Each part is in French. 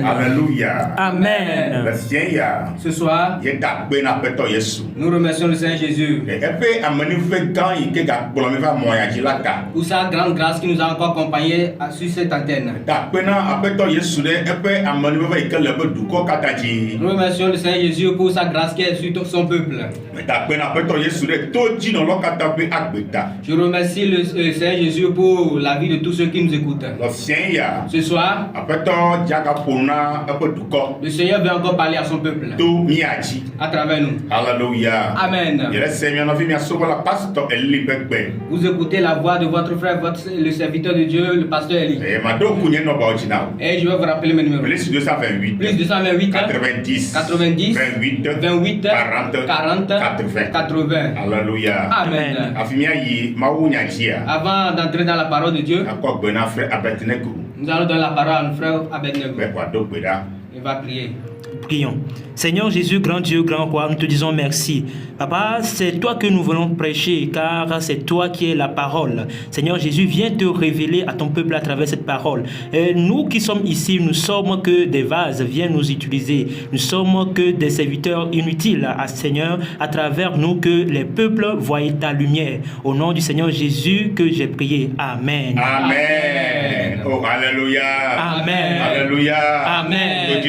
Alléluia. Amen. Ce soir, nous remercions le Seigneur Jésus pour sa grande grâce qui nous a encore accompagnés sur cette antenne. Nous remercions le Seigneur Jésus pour sa grâce qui est sur son peuple. Je remercie le Seigneur Jésus pour la vie de tous ceux qui nous écoutent. Ce soir, le Seigneur veut encore parler à son peuple à travers nous. Alléluia. Amen. Vous écoutez la voix de votre frère, le serviteur de Dieu, le pasteur Eli. Et je vais vous rappeler mes numéros. Plus 228, 90, 90, 28, 40, 80. Alléluia. Amen. Avant d'entrer dans la parole de Dieu, nous allons donner la parole à notre frère Abednego. Il va prier. Prions. Seigneur Jésus, grand Dieu, grand roi, nous te disons merci. Papa, c'est toi que nous voulons prêcher, car c'est toi qui es la parole. Seigneur Jésus, viens te révéler à ton peuple à travers cette parole. Et nous qui sommes ici, nous sommes que des vases, viens nous utiliser. Nous sommes que des serviteurs inutiles à Seigneur, à travers nous que les peuples voient ta lumière. Au nom du Seigneur Jésus que j'ai prié. Amen. Amen. Oh, alléluia. Amen. Alléluia. Amen. Et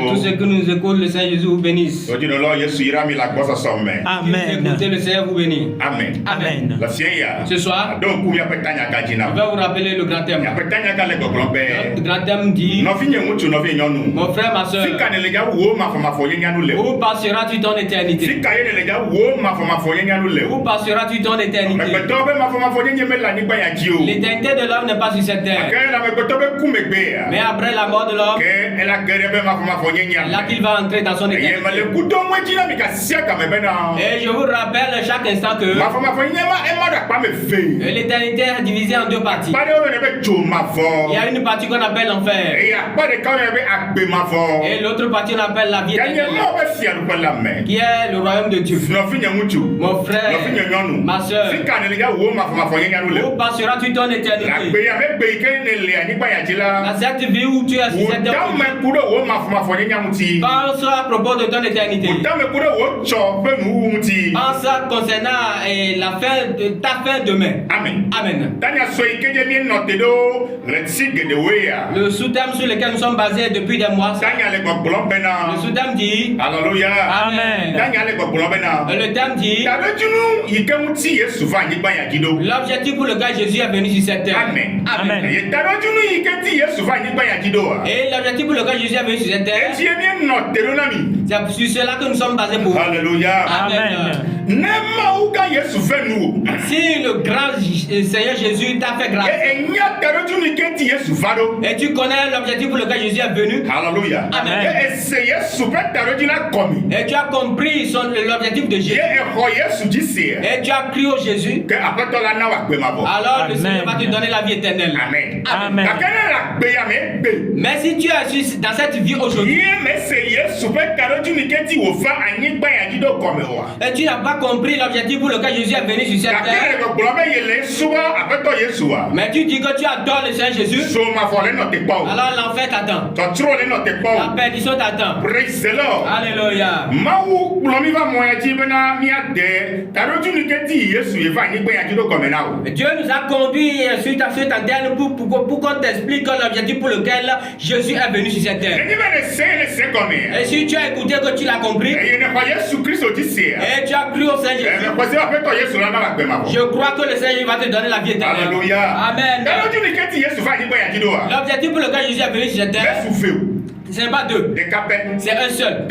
tous ceux qui nous écoutent, le Seigneur Jésus vous bénisse. Amen. Écoutez, le Seigneur vous bénit. Amen. Amen. Ce soir, je vais vous rappeler le grand thème. Le grand thème dit: mon frère, ma soeur, où passeras-tu ton éternité? Où passeras-tu ton éternité? L'éternité de l'homme n'est pas sur cette terre. Mais après la mort de l'homme, là qu'il va entrer dans son éternité. Et je vous rappelle chaque instant que l'éternité est divisée en deux parties. Il y a une partie qu'on appelle l'enfer. Et l'autre partie qu'on appelle la vie éternelle, qui est le royaume de Dieu. Mon frère, ma soeur, où passeras-tu ton éternité? Dans cette vie où tu es sur cette terre, pense à propos de ton éternité. Pense concernant la fin de ta fin demain. Amen. Amen. Le sous-thème sur lequel nous sommes basés depuis des mois, le sous-thème dit: Alléluia. Amen. Le thème dit: l'objectif pour lequel Jésus est venu sur cette terre. Amen. Amen. Et l'objectif pour lequel Jésus est venu sur cette terre, c'est sur cela que nous sommes basés pour. Alléluia. Amen. Si le grand Seigneur Jésus t'a fait grâce, et tu connais l'objectif pour lequel Jésus est venu, Alléluia. Amen. Et tu as compris l'objectif de Jésus, et tu as cru au Jésus, alors le Seigneur va te donner la vie éternelle. Amen. Amen. Mais si tu es dans cette vie aujourd'hui, et tu n'as pas compris l'objectif pour lequel Jésus est venu sur cette terre, mais tu dis que tu adores le Seigneur Jésus, alors l'enfer t'attend, la perdition t'attend. Alléluia. Dieu nous a conduits sur cette antenne pour qu'on t'explique l'objectif pour lequel Jésus est venu sur cette terre. Et si tu as écouté que tu l'as compris, et tu as cru au Seigneur Jésus, je crois que le Seigneur va te donner la vie éternelle. Alléluia. Amen. L'objectif pour lequel Jésus est venu sur cette terre, ce n'est pas deux, c'est un seul.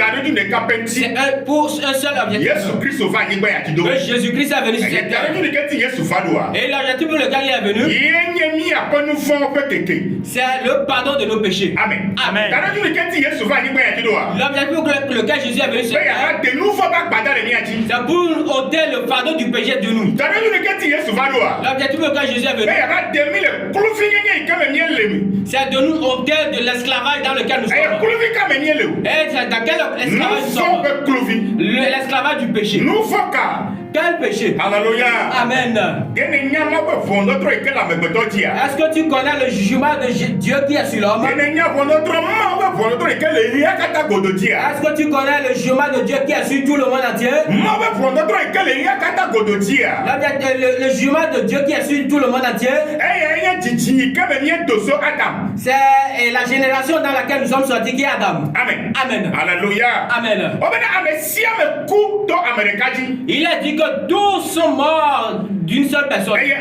C'est pour un seul objectif. Que Jésus-Christ est venu sur cette terre. Et l'objectif pour lequel il est venu, c'est le pardon de nos péchés. Amen. Amen. L'objectif pour lequel Jésus est venu sur cette terre, c'est pour ôter le fardeau du péché de nous. L'objectif pour lequel Jésus est venu, c'est de nous ôter de l'esclavage dans lequel nous sommes. Et c'est dans quel esclavage nous sommes? L'esclavage du péché. Quel péché? Alléluia. Amen. Est-ce que tu connais le jugement de Dieu qui est sur l'homme? Est-ce que tu connais le jugement de Dieu qui est sur tout le monde entier? Le jugement de Dieu qui est sur tout le monde entier. C'est la génération dans laquelle nous sommes sortis qui est Adam. Amen. Amen. Alléluia. Amen. Il a dit que tous sont morts d'une seule personne. Et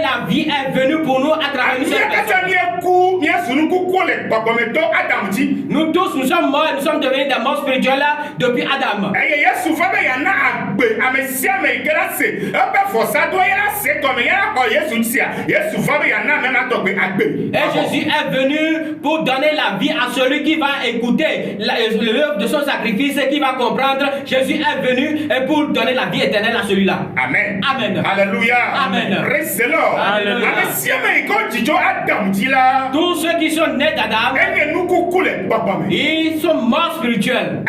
la vie est venue pour nous à travers une seule personne. Nous tous, nous sommes morts, nous sommes devenus des morts spirituels là depuis Adam. Et Jésus est venu pour donner la vie à celui qui va écouter l'œuvre de son sacrifice et qui va comprendre. Jésus est venu pour donner la vie éternelle à celui-là. Amen. Amen. Alléluia. Amen. Praise the Lord. Alléluia. Tous ceux qui sont nés d'Adam, ils sont morts spirituels.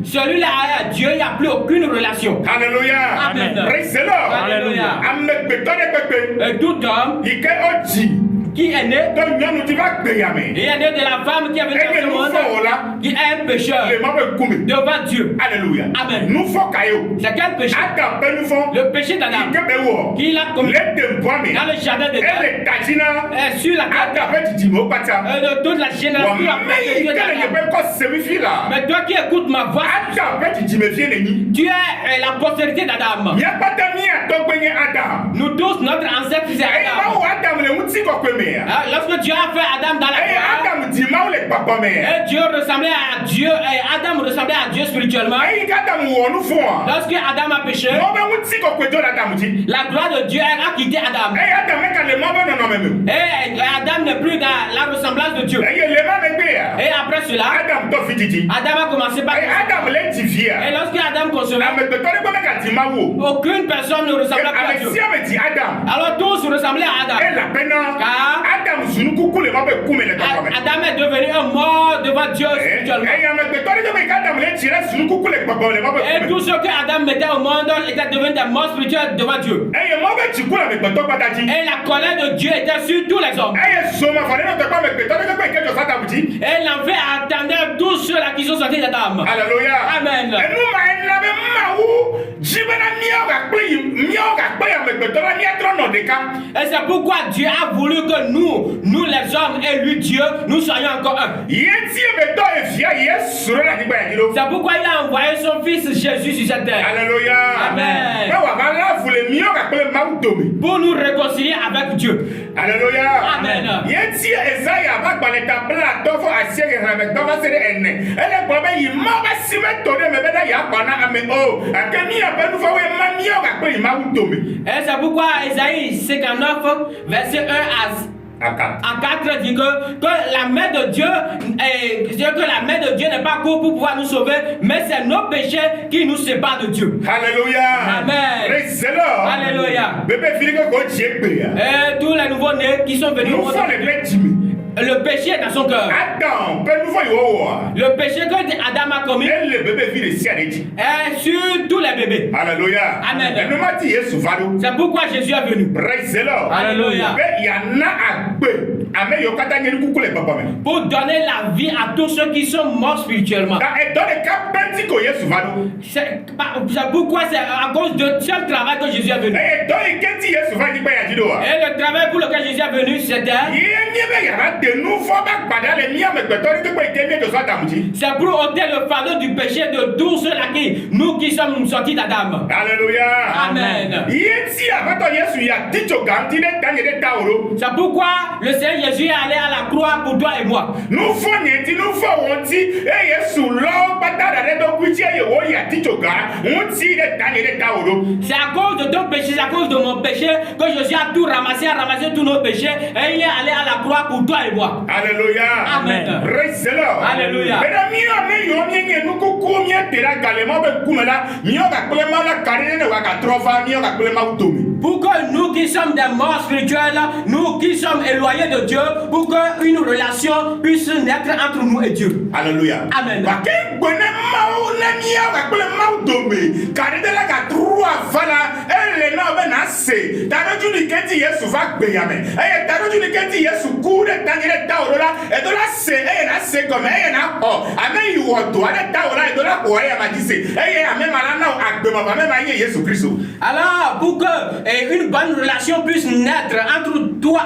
Celui-là à Dieu, il n'y a plus aucune relation. Alléluia. Amen. Praise the Lord. Alléluia. Et tout homme qui est né, il est né de la femme qui est venue dans ce monde, qui est un pécheur devant Dieu. Alléluia. Amen. C'est quel péché? Le péché d'Adam qu'il a commis dans le jardin de Dieu, sur la tête de toute la génération après d'Adam. Mais toi qui écoutes ma voix, tu es la postérité d'Adam. Nous tous, notre ancêtre c'est Adam. Lorsque Dieu a fait Adam dans la gloire, et Dieu ressemblait à Dieu, et Adam ressemblait à Dieu spirituellement. Lorsque Adam a péché, la gloire de Dieu a quitté Adam. Et Adam n'est plus dans la ressemblance de Dieu. Et après cela, Adam a commencé par... Et lorsque Adam concevait, aucune personne ne ressemblait plus à Dieu. Alors tous ressemblaient à Adam. Car Adam est devenu un mort devant Dieu spirituellement. Et tout ce que Adam mettait au monde était devenu des morts spirituels devant Dieu. Et la colère de Dieu était sur tous les hommes. Et l'enfer attendait tous ceux-là qui sont sortis d'Adam. Alléluia. Amen. Et c'est pourquoi Dieu a voulu que nous les hommes et lui Dieu, nous soyons encore un. C'est pourquoi il a envoyé son fils Jésus sur cette terre. Alléluia. Amen. Pour nous réconcilier avec Dieu. Alléluia. Amen. Et c'est pourquoi Isaïe 59, verset 1 à 4 dit que la main de Dieu n'est pas courte pour pouvoir nous sauver, mais c'est nos péchés qui nous séparent de Dieu. Alléluia. Amen. Praise the Lord. Alléluia. Et tous les nouveaux-nés qui sont venus au monde, le péché est dans son cœur. Le péché que Adam a commis est sur tous les bébés. Alléluia. Amen. C'est pourquoi Jésus est venu. Alléluia. Pour donner la vie à tous ceux qui sont morts spirituellement. C'est pourquoi c'est à cause de ce travail que Jésus est venu. Et le travail pour lequel Jésus est venu, c'était... C'est pour ôter le fardeau du péché de tous ceux-là qui sommes sortis d'Adam. Alléluia. Amen. C'est pourquoi le Seigneur Jésus est allé à la croix pour toi et moi. C'est à cause de ton péché, c'est à cause de mon péché que Jésus a tout ramassé, tous nos péchés, et il est allé à la croix pour toi et moi. toi. Alléluia. Amen. Praise the Lord. Alléluia. Mesdames, Pour que nous qui sommes des morts spirituels, nous qui sommes éloignés de Dieu, pour qu'une relation puisse naître entre nous et Dieu. Alléluia. Amen. Alors, pour que une bonne relation puisse naître entre toi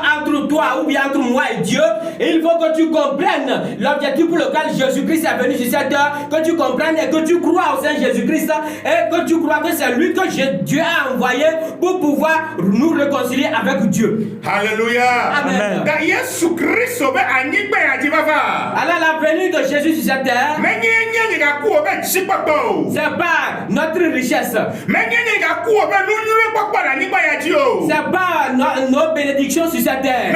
ou bien entre moi et Dieu, il faut que tu comprennes l'objectif pour lequel Jésus-Christ est venu sur cette terre, que tu comprennes et que tu crois au Saint Jésus-Christ et que tu crois que c'est lui que Dieu a envoyé pour pouvoir nous réconcilier avec Dieu. Alléluia. Amen. Alors la venue de Jésus sur cette terre, c'est pas notre richesse, c'est pas nos bénédictions sur cette terre.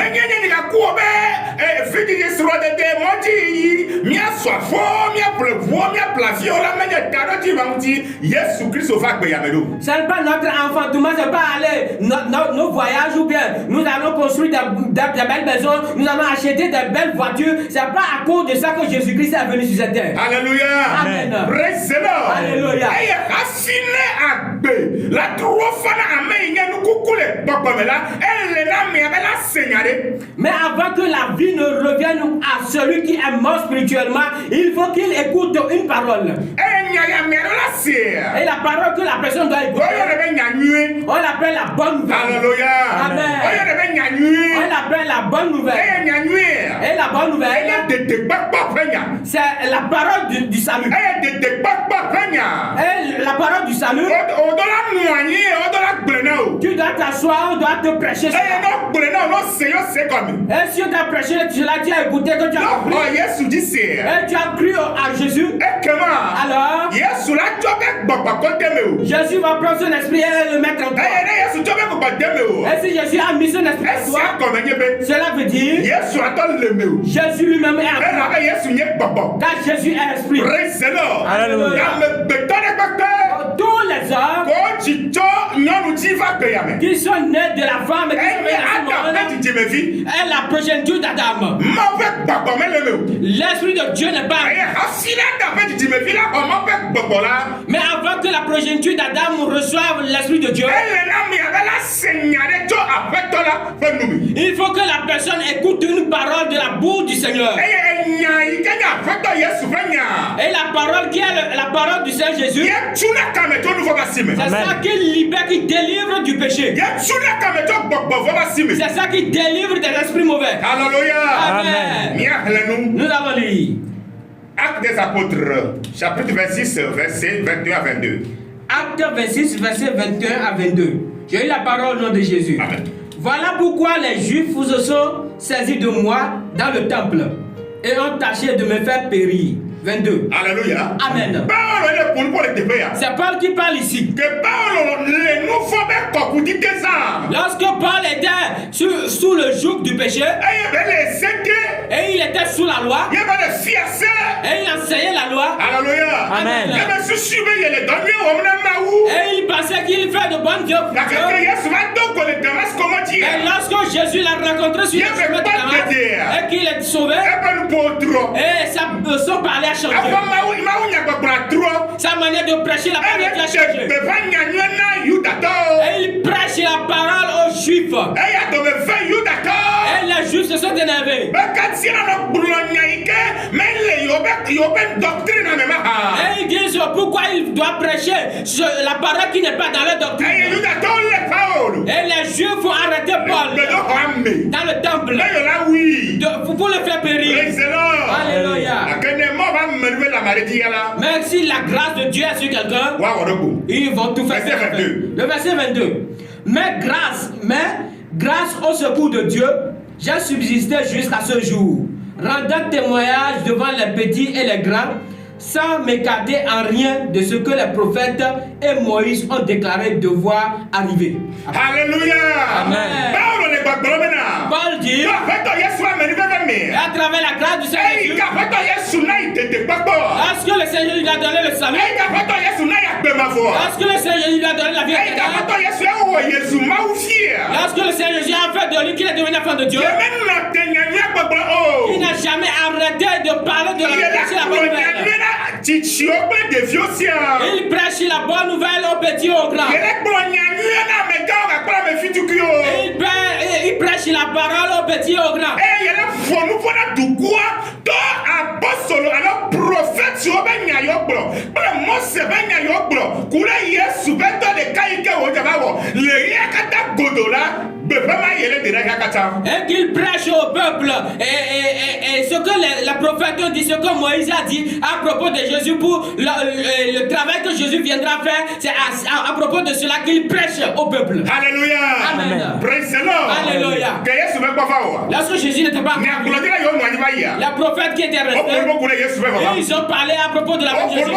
C'est pas notre enfantement, c'est pas aller nos voyages ou bien nous allons construire des belles maisons, nous allons acheter des belles voitures. C'est pas à cause de ça que Jésus-Christ est venu sur cette terre. Alléluia. Amen. Praise the Lord. Alléluia. Mais avant que la vie ne revienne à celui qui est mort spirituellement, il faut qu'il écoute une parole. Et la parole que la personne doit écouter, on l'appelle la bonne nouvelle. Alléluia. Amen. On l'appelle la bonne nouvelle. Et la bonne nouvelle, c'est la parole du salut. Et la parole du salut, tu dois t'asseoir, on doit te prêcher cela. Et si on t'a prêché cela, tu as écouté, que tu as compris. Et tu as cru à Jésus. Alors, Jésus va prendre son esprit et le mettre en toi. Et si Jésus a mis son esprit en toi, cela veut dire Jésus lui-même est en toi. Car Jésus est esprit. Alléluia. Tous les hommes qui sont nés de la femme et qui sont nés est la progéniture d'Adam. L'esprit de Dieu n'est pas. Mais avant que la progéniture d'Adam reçoive l'esprit de Dieu, il faut que la personne écoute une parole de la bouche du Seigneur. Et la parole qui est la parole du Seigneur Jésus, c'est ça qui libère, qui délivre du péché. C'est ça qui délivre des esprits mauvais. Amen. Nous avons lu Actes des Apôtres, chapitre 26, versets 21 à 22. Acte 26, versets 21 à 22. J'ai eu la parole au nom de Jésus. Amen. Voilà pourquoi les Juifs se sont saisis de moi dans le temple et ont tâché de me faire périr. 22. Alléluia. Amen. C'est Paul qui parle ici. Lorsque Paul était sous le joug du péché, et il était sous la loi, et il enseignait la loi. Alléluia. Amen. Et il pensait qu'il fait de bonnes œuvres. Et lorsque Jésus l'a rencontré sur le chemin de Damas, et qu'il est sauvé, et son parler a changé. Sa manière de prêcher la parole a changé. Et il prêche la parole aux Juifs. Et les Juifs se sont énervés. Et ils disent pourquoi il doit prêcher la parole qui n'est pas dans leur doctrine. Et les Juifs ont arrêté Paul dans le temple pour le faire périr. Alléluia. Mais si la grâce de Dieu est sur quelqu'un, ils vont tout faire. Le verset 22. Mais grâce au secours de Dieu, j'ai subsisté jusqu'à ce jour, rendant témoignage devant les petits et les grands, sans m'écarter en rien de ce que les prophètes et Moïse ont déclaré devoir arriver. Alléluia. Amen. Paul dit, travers la grâce du Seigneur Jésus, lorsque le Seigneur lui a donné le salut, lorsque le Seigneur Jésus lui a donné la vie éternelle, lorsque le Seigneur Jésus a fait de lui qu'il est devenu enfant de Dieu, il n'a jamais arrêté de parler de la bonne nouvelle. Il prêche la bonne nouvelle aux petits et aux grands. Il prêche la parole aux petits et aux grands. Et qu'il prêche au peuple et ce que la prophète dit, ce que Moïse a dit à propos de Jésus pour le travail que Jésus viendra faire, c'est à propos de cela qu'il prêche au peuple. Alléluia. Amen. Praise the Lord. Alléluia. Lorsque Jésus n'était pas la prophète qui était restée, ils ont parlé à propos de la vie de Jésus.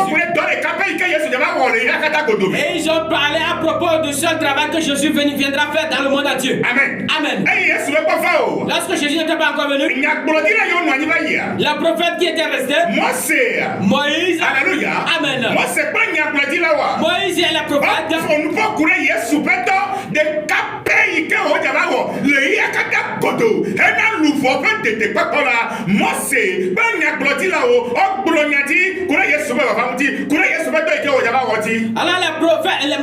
Et ils ont parlé à propos de ce travail que Jésus viendra faire dans le monde entier. Amen. Amen. Lorsque Jésus n'était pas encore venu, la prophète qui était restée, Moïse. Alléluia. Amen. Moïse est la prophète. Alors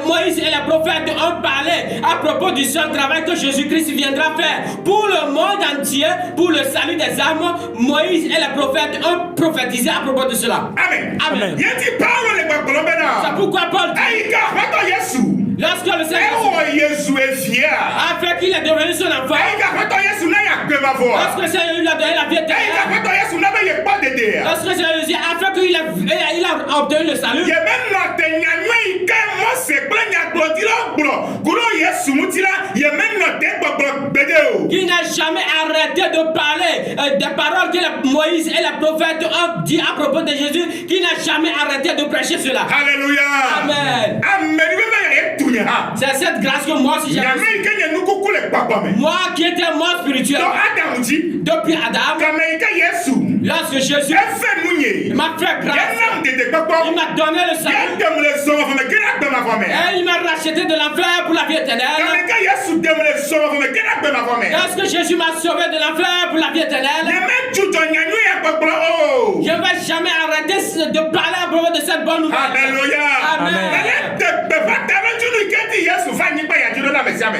Moïse et la prophète ont parlé à propos du seul travail que Jésus-Christ viendra faire pour le monde entier, pour le salut des âmes. Moïse et la prophète ont prophétisé à propos de cela. Amen. Amen. C'est pourquoi Paul dit, lorsque le Seigneur a fait qu'il est devenu son enfant, lorsque le Seigneur lui a donné la vie éternelle, lorsque le Seigneur a fait qu'il a obtenu le salut, il n'a jamais arrêté de parler des paroles que Moïse et la prophète ont dit à propos de Jésus, qu'il n'a jamais arrêté de prêcher cela. Alléluia. Amen. C'est cette grâce que moi aussi j'ai reçue. Moi qui étais mort spirituel depuis Adam, lorsque Jésus m'a fait grâce, il m'a donné le salut et il m'a racheté de l'enfer pour la vie éternelle. Lorsque Jésus m'a sauvé de l'enfer pour la vie éternelle, je ne vais jamais arrêter de parler à propos de cette bonne nouvelle. Alléluia. Amen.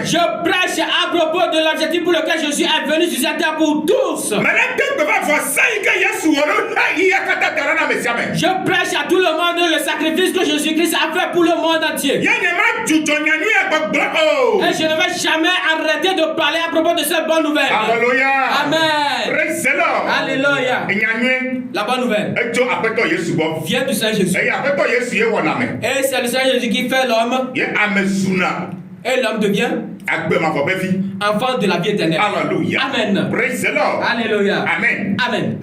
Je prêche à propos de l'objectif pour lequel Jésus est venu sur cette terre pour tous. Je prêche à tout le monde le sacrifice que Jésus-Christ a fait pour le monde entier. Et je ne vais jamais arrêter de parler à propos de cette bonne nouvelle. Alléluia. Amen. Alléluia. La bonne nouvelle vient du Seigneur Jésus. Et c'est le Seigneur Jésus qui fait l'homme. Et l'homme devient enfant de la vie éternelle. Alléluia. Amen. Praise the Lord. Alléluia. Amen. Amen.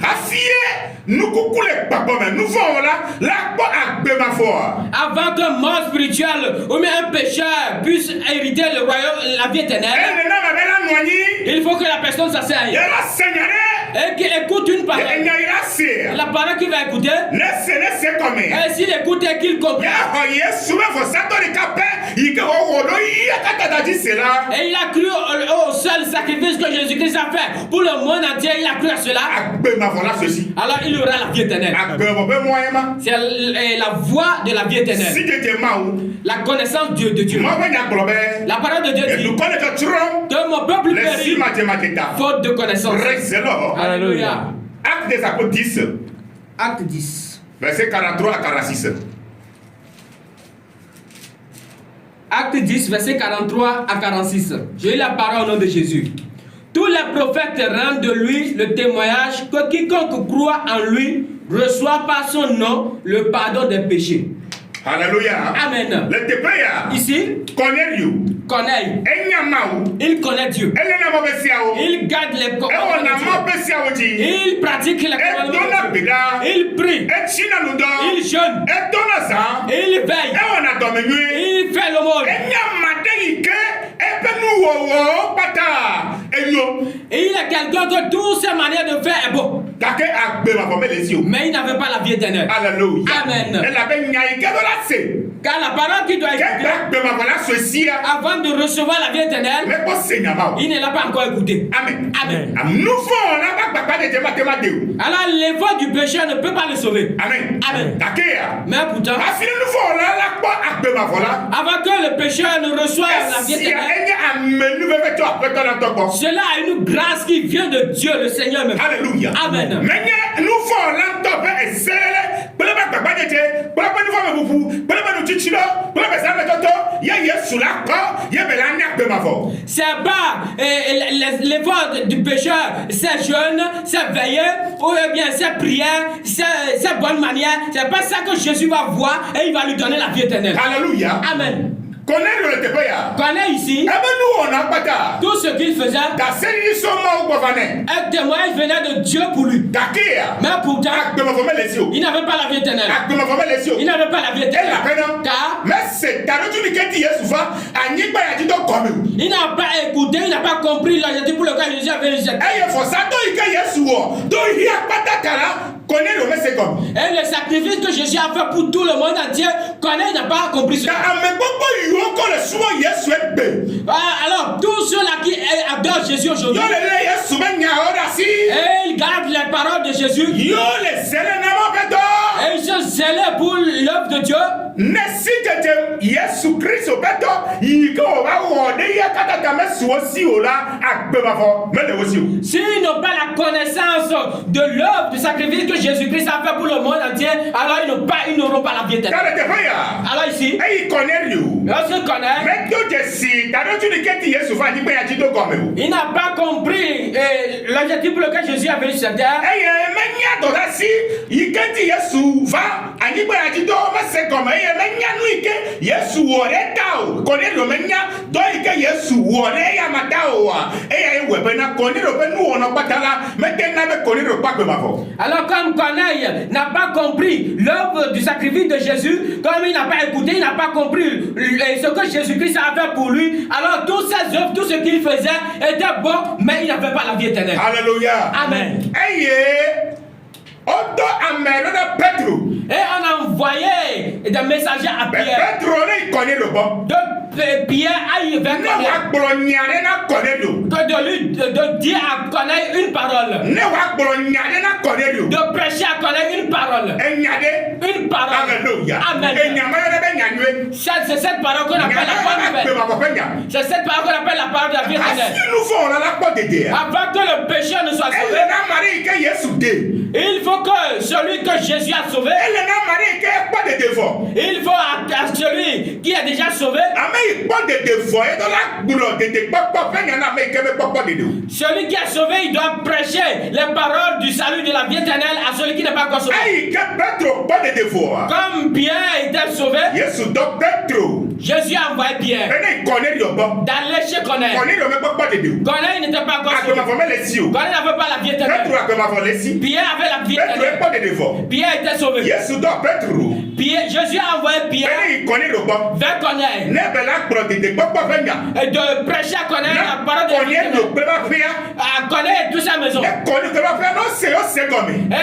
Avant qu'un mort spirituel ou même un pécheur puisse hériter le royaume, la vie éternelle, il faut que la personne s'asseye et qu'il écoute une parole. La parole qu'il va écouter, et s'il écoute et qu'il comprend, et il a cru au seul sacrifice que Jésus-Christ a fait pour le monde entier, il a cru à cela, alors il aura la vie éternelle. C'est la voie de la vie éternelle, la connaissance de Dieu. La parole de Dieu dit que mon peuple périt faute de connaissance. Alléluia. Acte des apôtres 10. Acte 10. Verset 43 à 46. Acte 10, verset 43 à 46. J'ai eu la parole au nom de Jésus. Tous les prophètes rendent de lui le témoignage que quiconque croit en lui reçoit par son nom le pardon des péchés. Alléluia. Amen. Ici, Cornelius. Corneille, il connaît Dieu. Il garde les commandements de Dieu. Il pratique les commandements de Dieu. Il prie. Il jeûne. Il veille. Il fait l'aumône. Et il est quelqu'un que toutes ses manières de faire est bon. Mais il n'avait pas la vie éternelle. Alléluia. Amen. Car la parole qui doit écouter avant de recevoir la vie éternelle, il ne l'a pas encore écouté. Amen. Amen. Alors l'effort du pécheur ne peut pas le sauver. Amen. Amen. Mais pourtant, avant que le pécheur ne reçoive la vie éternelle, cela a une grâce qui vient de Dieu, le Seigneur même. Alléluia. Amen. C'est pas l'effort du pécheur, c'est jeûne, c'est veiller, ou bien c'est prière, c'est bonne manière. C'est pas ça que Jésus va voir et il va lui donner la vie éternelle. Alléluia. Amen. Connais ici tout ce qu'il faisait. Un témoignage venait de Dieu pour lui. Mais pourtant, il n'avait pas la vie éternelle. Il n'avait pas la vie éternelle. Car il n'a pas écouté, il n'a pas compris l'objectif pour lequel Jésus avait dit. Et le sacrifice que Jésus a fait pour tout le monde entier, il n'a pas compris cela. Alors, tous ceux-là qui adorent Jésus aujourd'hui, et ils gardent les paroles de Jésus, et ils sont zélés pour l'œuvre de Dieu. S'ils n'ont pas la connaissance de l'œuvre, du sacrifice que Jésus-Christ a fait pour le monde entier, alors ils n'auront pas la vie éternelle. Alors ici, lorsqu'il connaît, il n'a pas compris l'objectif pour lequel Jésus avait eu cette terre. Alors comme Corneille n'a pas compris l'œuvre du sacrifice de Jésus, comme il n'a pas écouté, il n'a pas compris ce que Jésus-Christ a fait pour lui, alors toutes ses œuvres, tout ce qu'il faisait était bon, mais il n'avait pas la vie éternelle. Alléluia. Amen. Et on a envoyé des messagers à Pierre. De Pierre aille vers de dire à connaître une parole. De prêcher à connaître une parole. Une parole. Amen. C'est cette parole qu'on appelle la bonne nouvelle. C'est cette parole qu'on appelle la parole de la vie éternelle. Avant que le pécheur ne soit sauvé, il faut que celui que Jésus a sauvé, il faut à celui qui est déjà sauvé, celui qui a sauvé, il doit prêcher les paroles du salut de la vie éternelle à celui qui n'est pas encore sauvé. Comme Pierre était sauvé, Jésus a envoyé Pierre d'aller chez Corneille. Corneille n'était pas encore sauvé. Corneille n'avait pas la vie éternelle. Pierre avait la vie éternelle. Pierre était sauvé. Jésus a envoyé Pierre vers Corneille et de prêcher à Corneille la parole de Dieu, à Corneille et toute sa maison. Et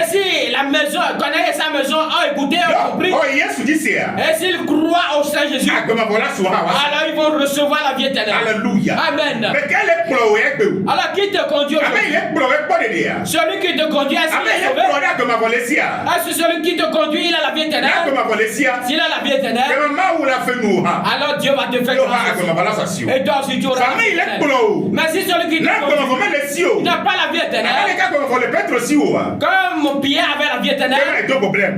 si la maison, Corneille et sa maison ont écouté, ont compris, et s'ils croient au Saint Jésus, alors ils vont recevoir la vie éternelle. Alléluia. Amen. Alors qui te conduit aujourd'hui? Celui qui te conduit, est-ce qu'il est sauvé? Est-ce que celui qui te conduit, il a la vie éternelle? S'il a la vie éternelle, alors Dieu va te faire grâce. Et toi aussi tu auras la vie éternelle. Mais si celui qui te conduit n'a pas la vie éternelle, comme Pierre avait la vie éternelle,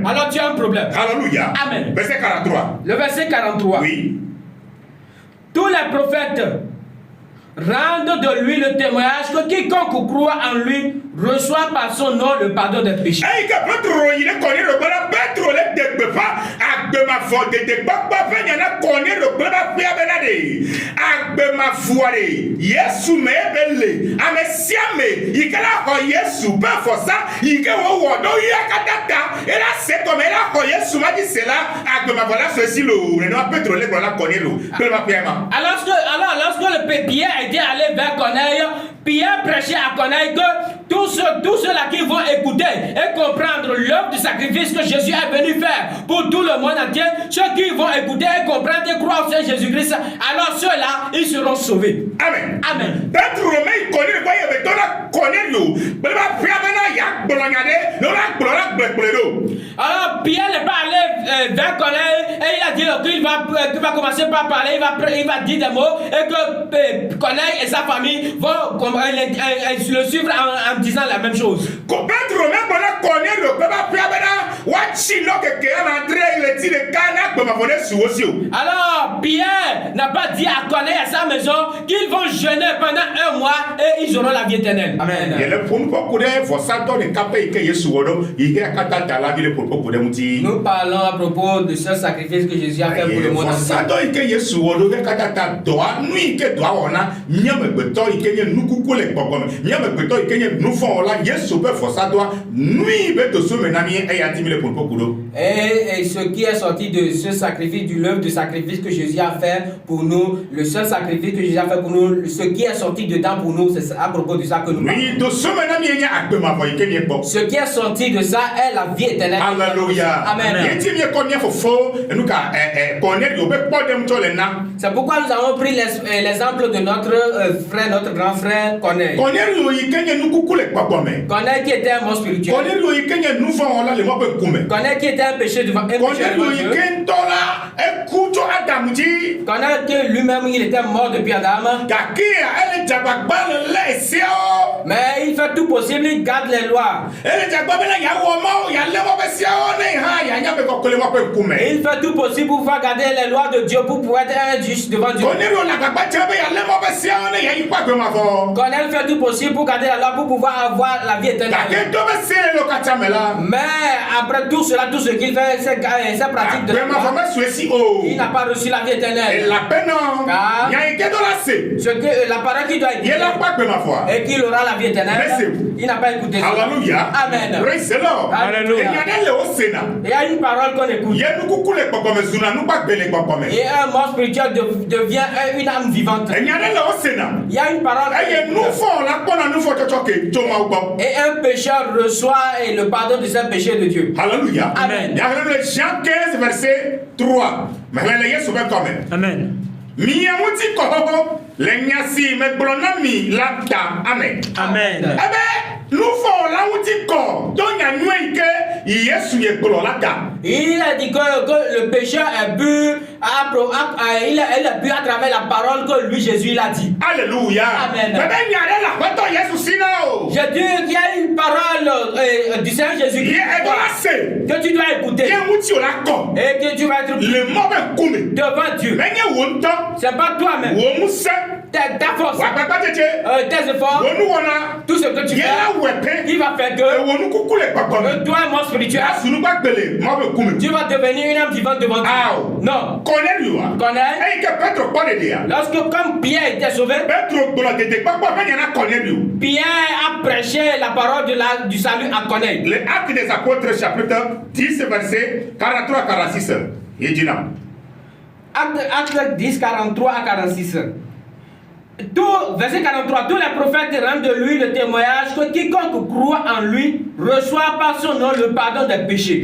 alors tu as un problème. Alléluia. Amen. Verset 43. Le verset 43. Oui. Tous les prophètes rende de lui le témoignage que quiconque croit en lui reçoit par son nom le pardon des péchés. Alors, lorsque le Pierre était allé vers Corneille, Pierre prêchait à Corneille que tous ceux-là qui vont écouter et comprendre l'œuvre du sacrifice que Jésus est venu faire pour tout le monde entier, ceux qui vont écouter et comprendre et croire au Seigneur Jésus-Christ, alors ceux-là, ils seront sauvés. Amen. Amen. Alors Pierre n'est pas allé vers Corneille et il a dit qu'il va commencer par parler, il va dire des mots et que Corneille et sa famille vont le suivre en disant la même chose. Alors Pierre n'a pas dit à Corneille à sa maison qu'ils vont jeûner pendant 1 mois et ils auront la vie éternelle. Amen. Nous parlons à propos de ce sacrifice que Jésus a fait pour le monde entier. Et ce qui est sorti de ce sacrifice, du l'œuvre de sacrifice que Jésus a fait pour nous, le seul sacrifice que Jésus a fait pour nous, ce qui est sorti dedans pour nous, c'est à propos de ça que nous parlons. Ce qui est sorti de ça est la vie éternelle. Alléluia. Amen. C'est pourquoi nous avons pris l'exemple de notre frère, notre grand frère Corneille. Corneille qui était un mort spirituel. Corneille qui était un péché devant Dieu. Corneille qui lui-même il était mort depuis Adam. Mais il fait tout possible, il garde les lois. Il fait tout possible pour faire garder les lois de Dieu pour pouvoir être un juste devant Dieu. Corneille fait tout possible pour garder la loi pour pouvoir avoir la vie éternelle. Mais après tout cela, tout ce qu'il fait, c'est pratique de la loi. Il n'a pas reçu la vie éternelle. La parole qui doit être et qu'il aura la vie éternelle, il n'a pas écouté ça. Alléluia. Amen. Praise the Lord. Alléluia. Il y a une parole qu'on écoute. Et un mort spirituel devient une âme vivante. Il y a une parole. Et un pécheur reçoit le pardon de ses péchés de Dieu. Alléluia. Amen. Jean 15, verset 3. Amen. Amen. Amen. Il a dit que le pécheur a bu il a bu à travers la parole que lui Jésus l'a dit. Alléluia. Amen. Je dis qu'il y a une parole du Seigneur Jésus que tu dois écouter et que tu vas être devant Dieu. C'est pas toi-même. Ta force, tes efforts, tout ce que tu fais, il va faire que toi, mon spirituel, tu vas devenir une âme vivante devant Dieu. Non. Corneille, lorsque comme Pierre était sauvé, Pierre a prêché la parole du salut à Corneille. Les Actes des Apôtres, chapitre 10, verset 43 à 46. Acte 10, 43 à 46. Verset 43, tous les prophètes rendent de lui le témoignage que quiconque croit en lui reçoit par son nom le pardon des péchés.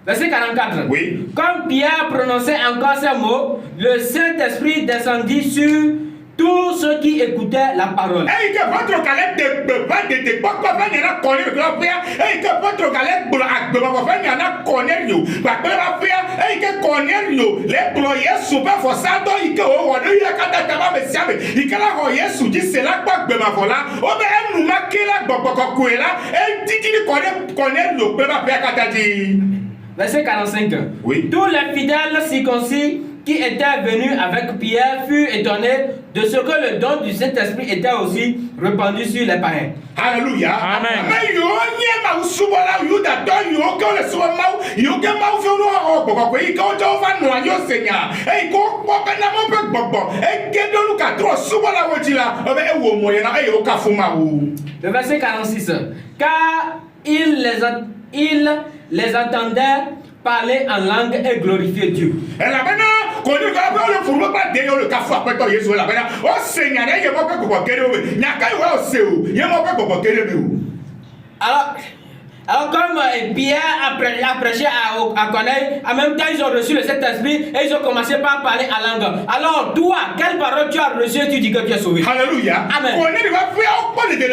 Verset 44. Oui. Comme Pierre prononçait encore ces mots, le Saint-Esprit descendit sur tous ceux qui écoutaient la parole. Cornélio, les ployés super forçados, ils ont eu la catastrophe, mais ils ont eu Yesu dit c'est là que ma voilà. Oh ben nous marquer là, boko là, et dit Cornélio, peut pas faire catastrophe. Verset 45. Oui. Tous les fidèles circoncis qui étaient venus avec Pierre furent étonnés de ce que le don du Saint-Esprit était aussi répandu sur les païens. Alléluia. Amen. Mais yo nie ma usubola yo da do yo ko le so ma yo ke ma fe no o ko ko jo va no yo Seigneur. E ko ko na mo pe gbogbo. E ke do lu ka tro subola wo ti la. O be e wo mo ye na e yo ka fu ma wo. Le verset 46. Car il les entendait parler en langue et glorifier Dieu. Et là maintenant, quand nous avons le fourreau pas derrière le café après toi Jésus là maintenant. Oh Seigneur, il y a pas quoi kéré o. Nyaka yo o se o. Il y a pas quoi kéré o. Alors comme Pierre a prêché à Corneille, en même temps ils ont reçu le Saint-Esprit et ils ont commencé par parler en langue. Alors toi, quelle parole tu as reçu et tu dis que tu es sauvé? Alléluia. Amen. Corneille va faire pas de te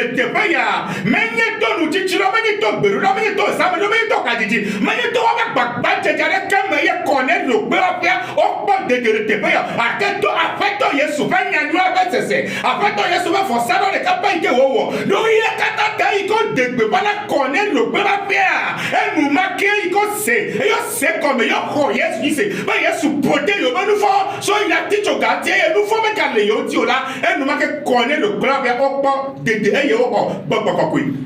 ya. Mais ni to nous ti chiro mais ni to beru, mais ni to sa, mais ni to kadiji. Mais ni to ba tete comme ya Corneille le be faire o pas de te ya. Afeto Yesu fa nyanyu abesese. Afeto Yesu va forcer dans les campagnes que wo. Donc il y a katata iko de be pas la Corneille le be et nous marquer il sait et il sait comme il croyait Jésus mais Jésus poté le nous faut so il a dit au gardien et nous faut mettre les yo là et nous marquer connaître le club et au pas de et au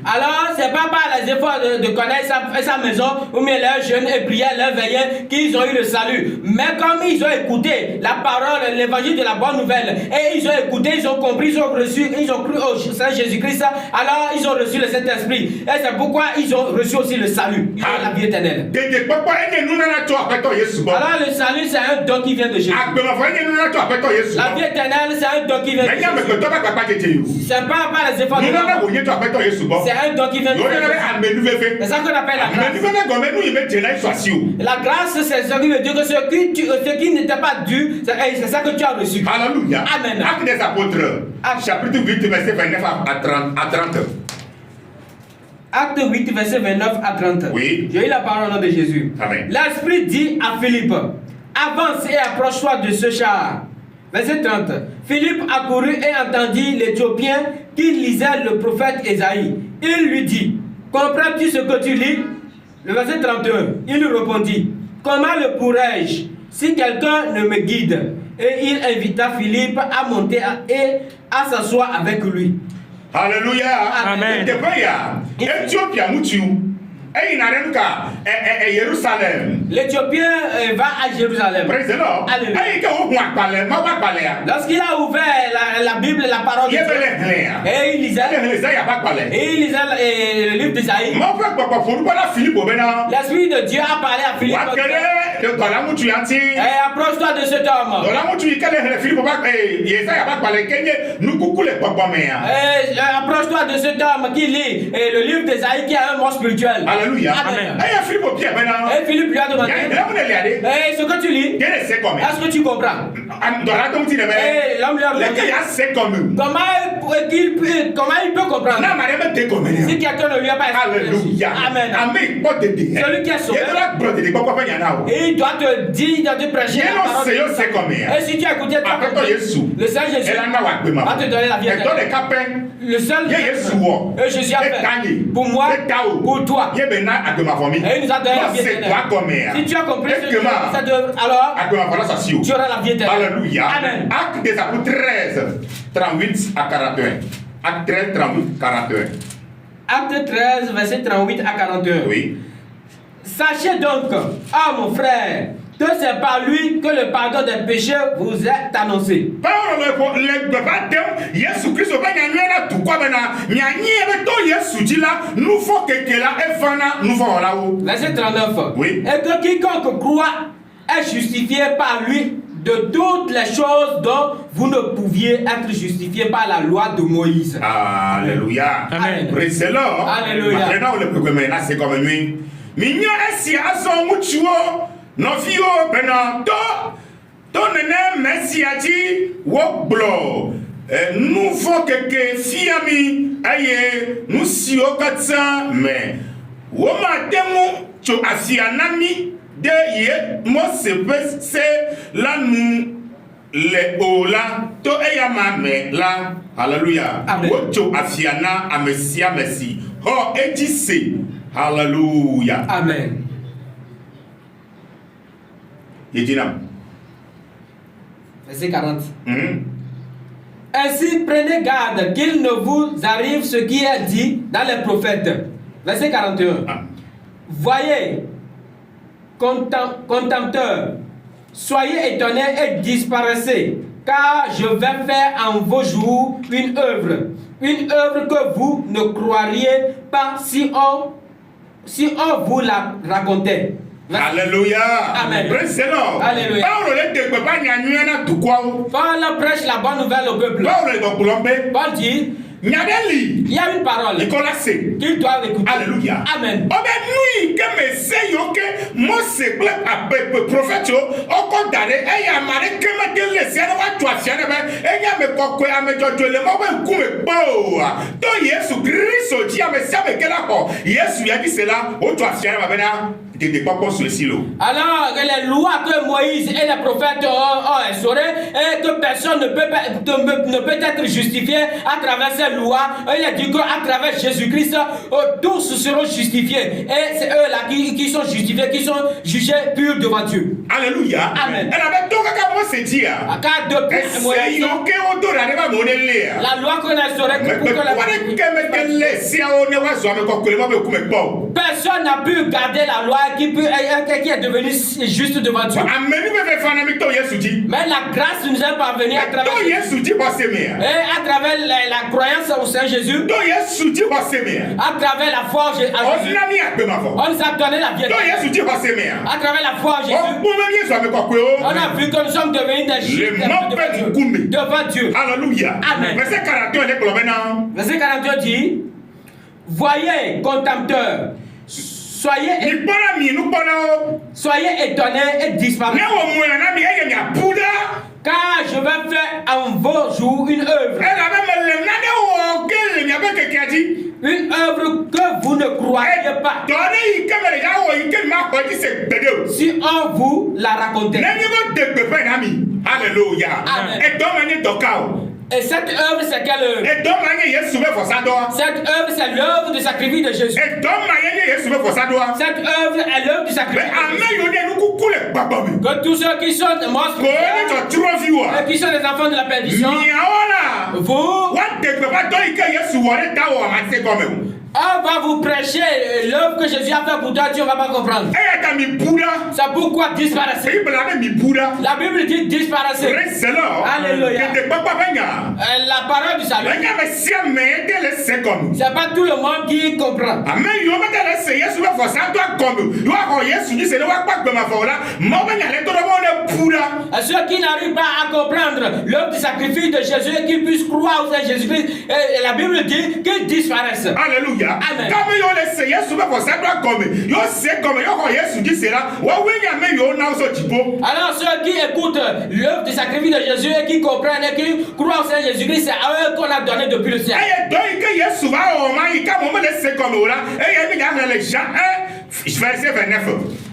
alors c'est pas par les efforts de connaître sa maison ou bien leurs jeunes et prières leurs veillées qu'ils ont eu le salut, mais comme ils ont écouté la parole l'évangile de la bonne nouvelle et ils ont écouté, ils ont compris, ils ont reçu, ils ont cru au Saint Jésus-Christ, alors ils ont reçu le Saint-Esprit et c'est pourquoi ils ont reçu aussi le salut, ils ont la vie éternelle. Alors le salut c'est un don qui vient de Jésus. La vie éternelle c'est un don qui vient de Jésus. C'est pas par les efforts de l'homme. C'est un don qui vient de Jésus. C'est ça qu'on appelle la grâce. La grâce c'est ce qui veut dire que ce qui n'était pas dû, c'est ça que tu as reçu. Alléluia. Amen. Actes des apôtres, chapitre 8, verset 29 à 30. Acte 8, verset 29 à 30. Oui. J'ai eu la parole au nom de Jésus. Amen. L'Esprit dit à Philippe, avance et approche-toi de ce char. Verset 30. Philippe accourut et entendit l'Éthiopien qui lisait le prophète Ésaïe. Il lui dit, comprends-tu ce que tu lis? Le verset 31. Il répondit, comment le pourrais-je si quelqu'un ne me guide? Et il invita Philippe à monter et à s'asseoir avec lui. Alléluia. Amen. L'Éthiopien va à Jérusalem. Lorsqu'il a ouvert la Bible, la parole de Dieu, et il lisait le livre d'Isaïe, l'Esprit de Dieu a parlé à Philippe. Et approche-toi de cet homme. Approche-toi de cet homme qui lit le livre d'Isaïe qui a un mot spirituel. Alléluia. Amen. Et Philippe lui a demandé, ce que tu lis, est-ce que tu comprends? Et l'homme lui a demandé, comment il peut comprendre si quelqu'un ne lui a pas expliqué? Amen. Celui qui est sauvé, et il doit te dire, de prêcher la parole. Et si tu as écouté le Seigneur Jésus va te donner la vie éternelle. Le seul que Jésus a fait pour moi, pour toi. Et il nous a donné la vie éternelle. Si tu as compris cette œuvre, alors tu auras la vie éternelle. Alléluia. Amen. Acte des apôtres 13, 38 à 41. Acte 13, 38, 41. Acte 13, verset 38 à 41. Oui. Sachez donc, mon frère, que c'est par lui que le pardon des péchés vous est annoncé. Verset 39. Oui. Et que quiconque croit est justifié par lui de toutes les choses dont vous ne pouviez être justifié par la loi de Moïse. Alléluia. Amen. Alléluia. Maintenant, le programme là, c'est comme lui. Mignon est à son mutuo, non fio, benan, to nene messi a dit, wokblo. Nous faut que fiami, aye, nous si au 400, mais, woma temu, cho asianami, de ye Mose c'est là nous les ola to eyama me la hallelujah wocho afiana amesia merci ho ejise hallelujah amen yedina verset 40 Ainsi prenez garde qu'il ne vous arrive ce qui est dit dans les prophètes. Verset 41 Voyez, contempteurs, soyez étonnés et disparaissez, car je vais faire en vos jours une œuvre que vous ne croiriez pas si on vous la racontait. Alléluia. Amen. Praise the Lord. Alléluia. Paul prêche la bonne nouvelle au peuple. Paul dit il y a une parole qu'ils doivent écouter. Alléluia. Amen. Alors, les lois que Moïse et les prophètes ont instaurées et que personne ne peut être justifié à travers ces lois, il a dit qu'à travers Jésus-Christ, tous seront justifiés. Et c'est eux là qui sont justifiés, qui sont jugés purs devant Dieu. Alléluia. Amen. La loi qu'on a instaurée personne n'a pu garder la loi qui est devenue juste devant Dieu. Mais la grâce nous est parvenue à travers et à travers la croyance au Saint Jésus, à travers la foi en Jésus, on nous a donné la vie à travers la foi en Jésus. On a vu que nous sommes devenus des juifs devant Dieu. Alléluia. Amen. Verset 41 Verset 42 dit voyez, contempteurs, soyez étonnés et disparus, car je vais faire en vos jours une œuvre. Une œuvre que vous ne croyez pas si on vous la racontait. Alléluia. Et cette œuvre, c'est quelle œuvre? Cette œuvre, c'est l'œuvre du sacrifice de Jésus. Cette œuvre est l'œuvre du sacrifice de Jésus. Que tous ceux qui sont morts et qui sont des enfants de la perdition, vous, on va vous prêcher l'œuvre que Jésus a fait pour toi, tu ne vas pas comprendre. C'est pourquoi disparaissez. La Bible dit disparaissez. Alléluia. La parole du salut, c'est pas tout le monde qui comprend. Ceux qui n'arrivent pas à comprendre l'œuvre du sacrifice de Jésus et qui puissent croire au Seigneur Jésus-Christ, la Bible dit qu'ils disparaissent. Alléluia. Amen. Alors ceux qui écoutent l'œuvre du sacrifice de Jésus et qui comprennent et qui croient au Seigneur Jésus-Christ, c'est à eux qu'on a donné depuis le ciel. Verset 29.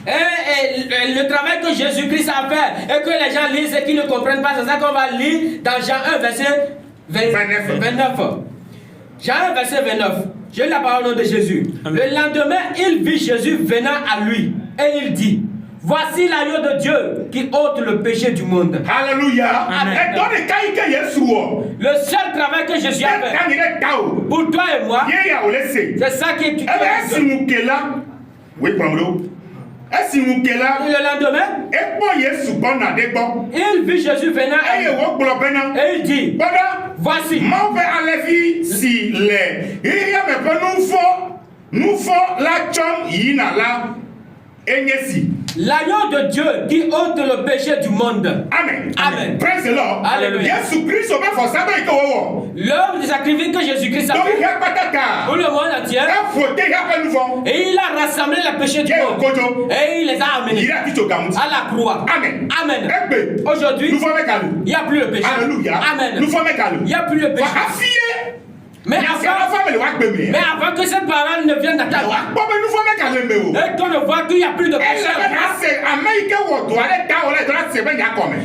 Et le travail que Jésus-Christ a fait et que les gens lisent et qui ne comprennent pas, c'est ça qu'on va lire dans Jean 1, verset 29. Jean 1, verset 29. J'ai la parole de Jésus. Amen. Le lendemain, il vit Jésus venant à lui et il dit voici l'agneau de Dieu qui ôte le péché du monde. Alléluia. Amen. Le seul travail que Jésus a fait pour toi et moi, c'est ça qui est oui, le lendemain, il vit Jésus venant et il dit voici l'agneau de Dieu qui ôte le péché du monde. Amen. Amen. Praise the Lord. Alléluia. L'œuvre du sacrifice que Jésus-Christ a fait pour le monde entier. Et il a rassemblé le péché du monde. Et il les a amenés à la croix. Amen. Amen. Aujourd'hui, il n'y a plus le péché. Alléluia. Amen. Il n'y a plus le péché. Mais avant que cette parole ne vienne dans ta vie, et qu'on ne voit qu'il n'y a plus de péché.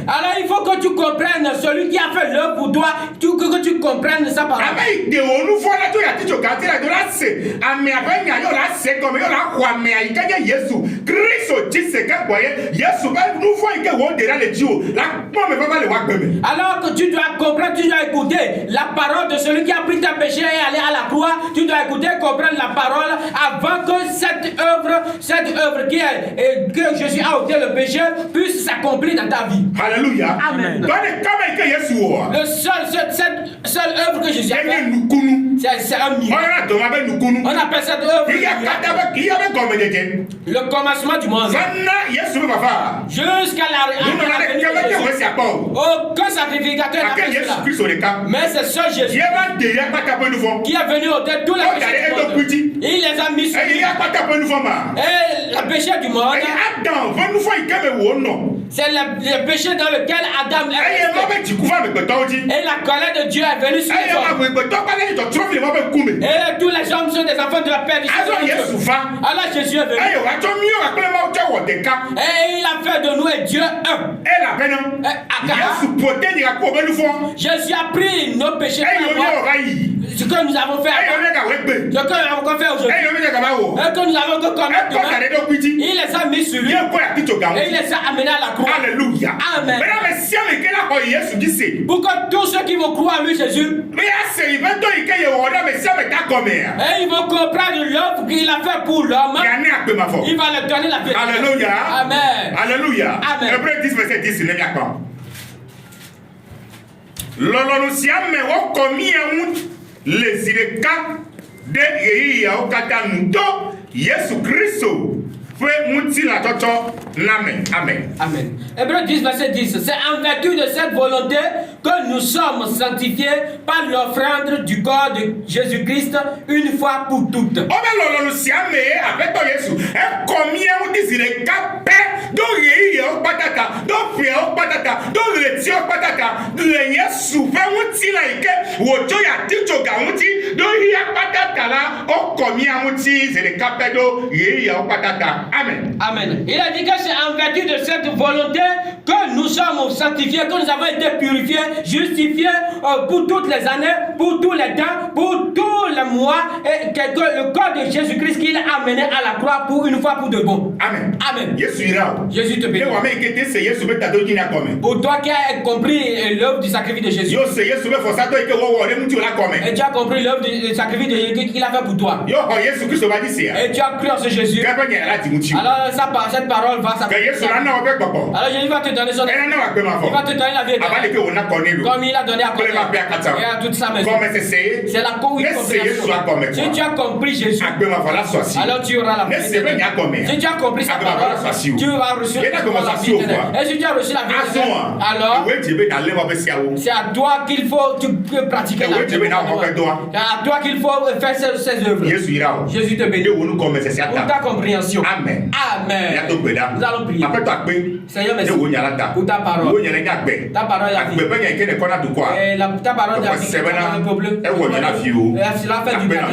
Alors il faut que tu comprennes celui qui a fait l'œuvre pour toi, que tu comprennes sa parole. Alors que tu dois comprendre, tu dois écouter la parole de celui qui a pris ta péché et aller à la croix. Tu dois écouter, comprendre la parole avant que cette œuvre que Jésus a ôté le péché puisse s'accomplir dans ta vie. Alléluia. Amen. Cette seule œuvre que Jésus a fait, c'est un miracle. On appelle cette œuvre le commencement du monde. Jusqu'à la venue de Jésus. Aucun sacrificateur n'a fait cela. Mais c'est seul Jésus qui est venu ôter tous les péchés du monde. Il les a mis sur lui. Et le péché du monde, c'est le péché dans lequel Adam est. Et la colère de Dieu est venue sur les hommes. Et tous les hommes sont des enfants de la perdition. Alors Jésus est venu. Et il a fait de nous un Dieu un. Jésus a pris nos péchés par moi. Ce que nous avons fait avant, ce que nous avons fait aujourd'hui, et que nous avons commis demain, il les a mis sur lui et il les a amenés à la croix. Alléluia. Amen. Pour que tous ceux qui vont croire en lui, Jésus, et ils vont comprendre l'œuvre qu'il a fait pour l'homme, il va leur donner la vérité. Alléluia. Amen. Alléluia. Amen. Hébreux 10, verset 10, il n'est pas. Lolonusiame wo komi les ireka de yeya okata nuto Yesu Christo fait muti la toto l'amen. Amen. Amen. Hébreux 10, verset 10. C'est en vertu de cette volonté que nous sommes sanctifiés par l'offrande du corps de Jésus-Christ une fois pour toutes. Amen. Amen. Il a dit que c'est en vertu de cette volonté que nous sommes sanctifiés, que nous avons été purifiés, justifiés pour toutes les années, pour tous les temps, pour tous les mois, et que le corps de Jésus-Christ qu'il a amené à la croix pour une fois pour de bon. Amen. Amen. Jésus te bénit. Pour toi qui as compris l'œuvre du sacrifice de Jésus. Et tu as compris l'œuvre du sacrifice de Jésus qu'il a fait pour toi. Et tu as cru en ce Jésus. Alors cette parole va s'accomplir. Alors Jésus va te donner son aide. Il va te donner la vérité. Comme il a donné à Corée et à toute sa maison. C'est la compréhension. Si tu as compris Jésus, alors tu auras la vérité. Si tu as compris sa parole, tu vas recevoir la vie éternelle. Et si tu as reçu la vie éternelle, alors c'est à toi qu'il faut pratiquer la vie. C'est à toi qu'il faut faire ces œuvres. Jésus te bénit pour ta compréhension. Amen. Amen. Nous allons prier. Seigneur, merci pour ta parole. Ta parole est la vie. Et ta parole est la vie. Et cela fait du bien.